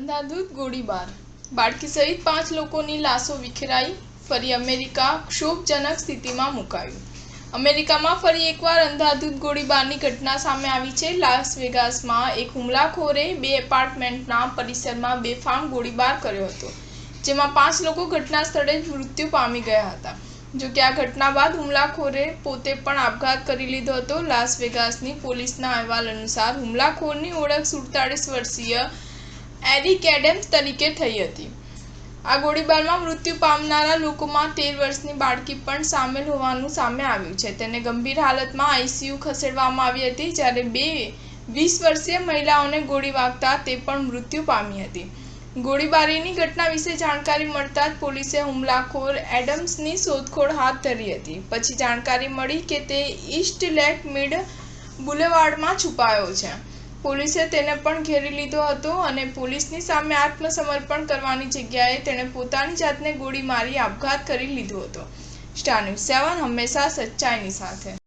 અંધાધૂંધ ગોળીબાર, બાળકી સહિત 5 લોકોની લાશો વિખેરાઈ, ફરી અમેરિકા ક્ષોભજનક સ્થિતિમાં મુકાયું. અમેરિકામાં ફરી એકવાર અંધાધૂંધ ગોળીબારની ઘટના સામે આવી છે. લાસ વેગાસમાં એક હુમલાખોરે 2 એપાર્ટમેન્ટના પરિસરમાં બેફામ ગોળીબાર કર્યો હતો, જેમાં 5 લોકો ઘટના સ્થળે જ મૃત્યુ પામી ગયા હતા. જોકે આ ઘટના બાદ હુમલાખોરે પોતે પણ આપઘાત કરી લીધો હતો. લાસ વેગાસની પોલીસના અહેવાલ અનુસાર હુમલાખોરની ઓળખ 47 વર્ષીય એરિક એડમ્સ તરીકે થઈ હતી. આ ગોળીબારમાં મૃત્યુ પામનારા લોકોમાં 13 વર્ષની બાળકી પણ સામેલ હોવાનું સામે આવ્યું છે. તેને ગંભીર હાલતમાં આઈસીયુ ખસેડવામાં આવી હતી, જ્યારે 2 20 વર્ષીય મહિલાઓને ગોળી વાગતા તે પણ મૃત્યુ પામી હતી. ગોળીબારીની ઘટના વિશે જાણકારી મળતા જ પોલીસે હુમલાખોર એડમ્સની શોધખોળ હાથ ધરી હતી. પછી જાણકારી મળી કે તે ઈસ્ટ લેક મિડ બુલેવાર્ડમાં છુપાયો છે. પોલીસે તેને પણ ઘેરી લીધો હતો અને પોલીસની સામે આત્મસમર્પણ કરવાની જગ્યાએ તેણે પોતાની જાતને ગોળી મારી આપઘાત કરી લીધો હતો. સ્ટાર ન્યૂઝ 7 હંમેશા સચ્ચાઈની સાથે.